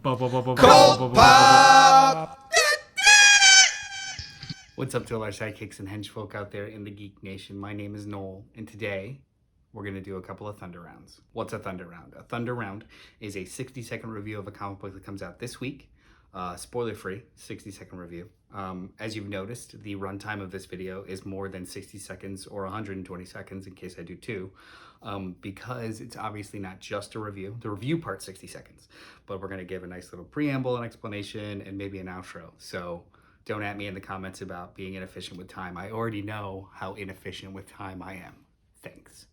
CultPop! What's up to all our sidekicks and henchfolk out there in the Geek Nation? My name is Noel, and today we're going to do a couple of Thunder Rounds. What's a Thunder Round? A Thunder Round is a 60-second review of a comic book that comes out this week. Spoiler-free, 60-second review. As you've noticed, the runtime of this video is more than 60 seconds or 120 seconds in case I do two, because it's obviously not just a review. The review part's 60 seconds, but we're going to give a nice little preamble and explanation and maybe an outro. So don't at me in the comments about being inefficient with time. I already know how inefficient with time I am. Thanks.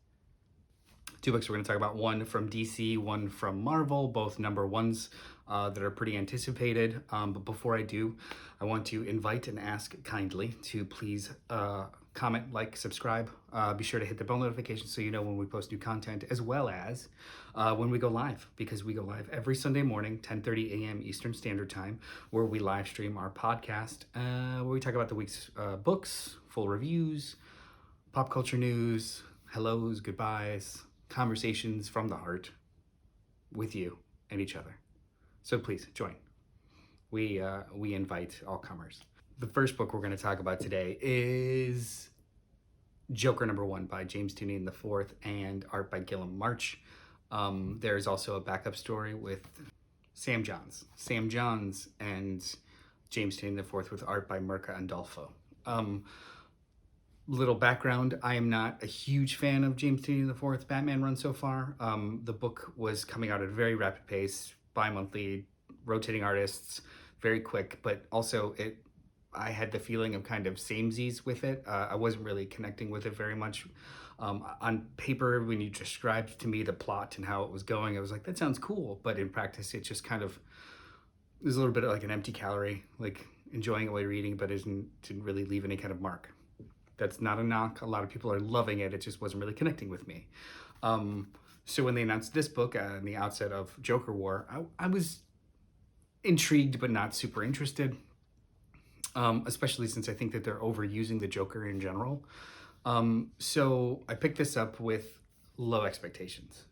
Two books we're going to talk about, one from DC, one from Marvel, both number ones that are pretty anticipated. But before I do, I want to invite and ask kindly to please comment, like, subscribe. Be sure to hit the bell notification so you know when we post new content, as well as when we go live, because we go live every Sunday morning, 10:30 a.m. Eastern Standard Time, where we live stream our podcast, where we talk about the week's books, full reviews, pop culture news, hellos, goodbyes, conversations from the heart with you and each other. So please join. We invite all comers. The first book we're going to talk about today is Joker #1 by James Tynion IV and art by Guilem March. There's also a backup story with Sam Johns and James Tynion IV with art by Mirka Andolfo. Little background, I am not a huge fan of James Tynion IV's Batman run so far. The book was coming out at a very rapid pace, bi-monthly, rotating artists, very quick, but also I had the feeling of kind of samesies with it. I wasn't really connecting with it very much. On paper, when you described to me the plot and how it was going, I was like, that sounds cool, but in practice, it just kind of was a little bit like an empty calorie, like enjoying it while reading, but didn't really leave any kind of mark. That's not a knock. A lot of people are loving it. It just wasn't really connecting with me. So when they announced this book in the outset of Joker War, I was intrigued but not super interested, especially since I think that they're overusing the Joker in general. So I picked this up with low expectations,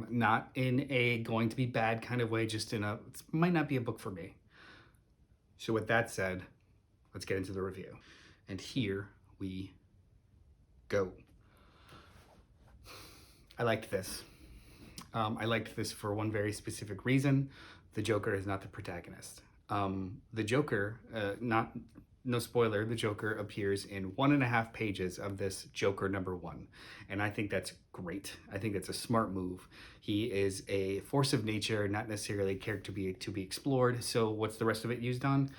not in a going to be bad kind of way, just in it might not be a book for me. So with that said, let's get into the review. And here we go. I liked this. I liked this for one very specific reason. The Joker is not the protagonist. The Joker, no spoiler, the Joker appears in 1.5 pages of this Joker #1. And I think that's great. I think that's a smart move. He is a force of nature, not necessarily a character to be explored. So what's the rest of it used on?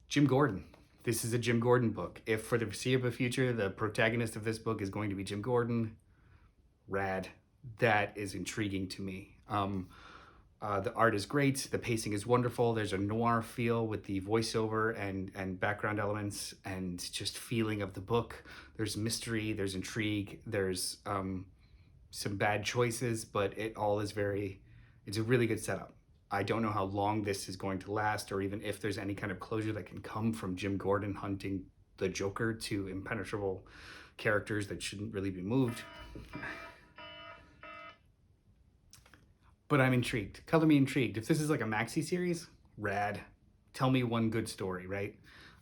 Jim Gordon. This is a Jim Gordon book. If for the foreseeable future, the protagonist of this book is going to be Jim Gordon, rad. That is intriguing to me. The art is great. The pacing is wonderful. There's a noir feel with the voiceover and background elements and just feeling of the book. There's mystery, there's intrigue, there's some bad choices, but it all is it's a really good setup. I don't know how long this is going to last, or even if there's any kind of closure that can come from Jim Gordon hunting the Joker to impenetrable characters that shouldn't really be moved. But I'm intrigued. Color me intrigued. If this is like a maxi series, rad. Tell me one good story, right?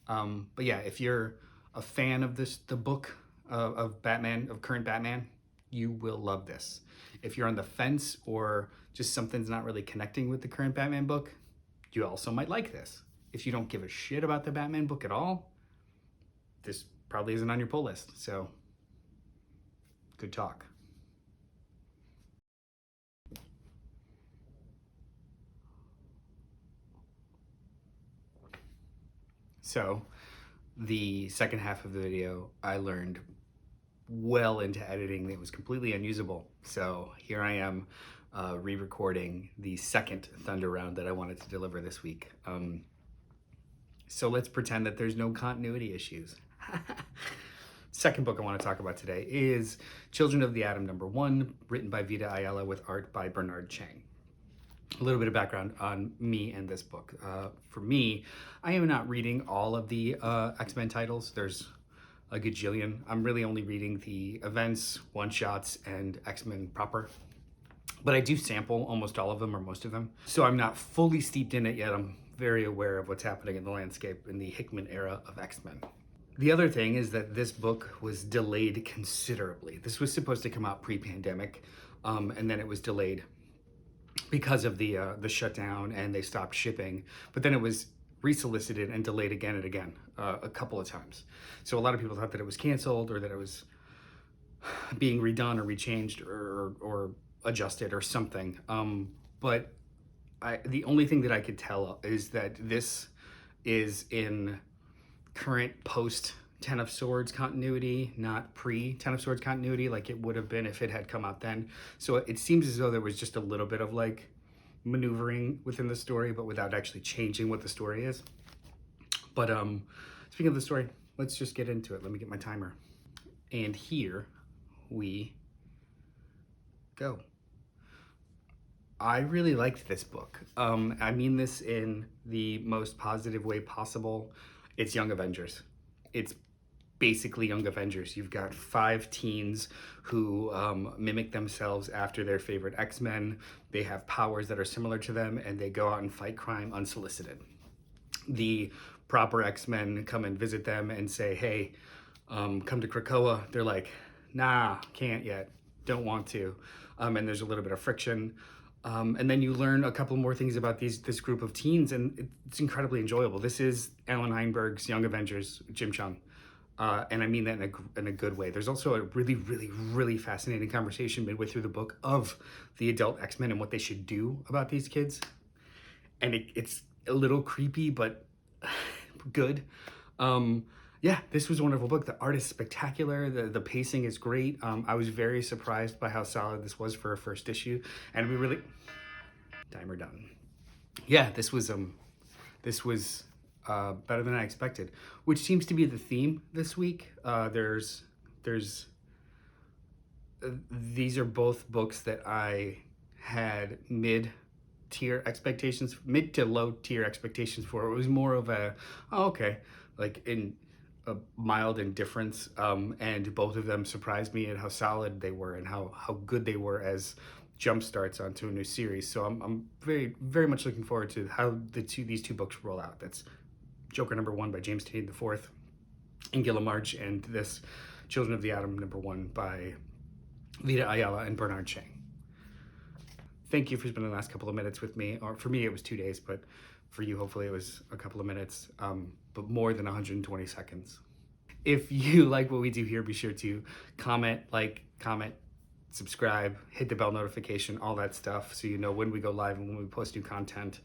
But yeah, if you're a fan of the book of Batman, of current Batman, you will love this. If you're on the fence or just something's not really connecting with the current Batman book, you also might like this. If you don't give a shit about the Batman book at all, this probably isn't on your pull list. So, good talk. So, the second half of the video, I learned well into editing that it was completely unusable. So here I am re-recording the second Thunder Round that I wanted to deliver this week. So let's pretend that there's no continuity issues. Second book I want to talk about today is Children of the Atom #1, written by Vita Ayala with art by Bernard Chang. A little bit of background on me and this book. For me, I am not reading all of the X-Men titles. There's a gajillion. I'm really only reading the events, one-shots, and X-Men proper. but I do sample almost all of them or most of them. So I'm not fully steeped in it yet. I'm very aware of what's happening in the landscape in the Hickman era of X-Men. The other thing is that this book was delayed considerably. This was supposed to come out pre-pandemic, and then it was delayed because of the shutdown, and they stopped shipping. But then it was resolicited and delayed again and again, a couple of times. So a lot of people thought that it was canceled or that it was being redone or rechanged or adjusted or something. But the only thing that I could tell is that this is in current post Ten of Swords continuity, not pre Ten of Swords continuity, like it would have been if it had come out then. So it seems as though there was just a little bit of like maneuvering within the story, but without actually changing what the story is. But speaking of the story, let's just get into it. Let me get my timer. And here we go. I really liked this book. I mean this in the most positive way possible. It's Young Avengers. It's basically Young Avengers. You've got 5 teens who mimic themselves after their favorite X-Men. They have powers that are similar to them, and they go out and fight crime unsolicited. The proper X-Men come and visit them and say, hey, come to Krakoa. They're like, nah, can't yet, don't want to. And there's a little bit of friction. And then you learn a couple more things about this group of teens, and it's incredibly enjoyable. This is Alan Heinberg's Young Avengers, Jim Chang. And I mean that in a good way. There's also a really, really, really fascinating conversation midway through the book of the adult X-Men and what they should do about these kids. And it's a little creepy, but good. Yeah, this was a wonderful book. The art is spectacular. The pacing is great. I was very surprised by how solid this was for a first issue. And we really... Timer done. Yeah, this was better than I expected, which seems to be the theme this week. These are both books that I had mid to low tier expectations for. It was more of a, oh, okay, like in a mild indifference, and both of them surprised me at how solid they were and how good they were as jump starts onto a new series. So I'm very, very much looking forward to how these two books roll out. That's Joker #1 by James Tynion IV and Guilem, and this Children of the Atom #1 by Vita, Ayala, and Bernard Chang. Thank you for spending the last couple of minutes with me. Or for me, it was 2 days, but for you, hopefully it was a couple of minutes, but more than 120 seconds. If you like what we do here, be sure to comment, subscribe, hit the bell notification, all that stuff, so you know when we go live and when we post new content.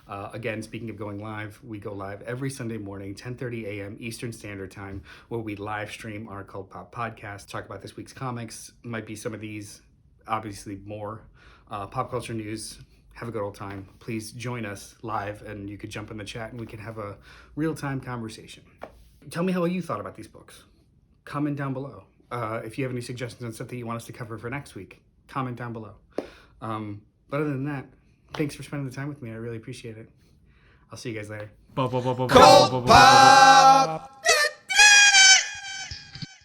Again, speaking of going live, we go live every Sunday morning, 10:30 a.m. Eastern Standard Time, where we live stream our CultPop Podcast, talk about this week's comics, might be some of these, obviously more, pop culture news. Have a good old time. Please join us live, and you could jump in the chat and we can have a real-time conversation. Tell me how you thought about these books. Comment down below. If you have any suggestions on stuff that you want us to cover for next week, comment down below. But other than that, thanks for spending the time with me. I really appreciate it. I'll see you guys later. CultPop!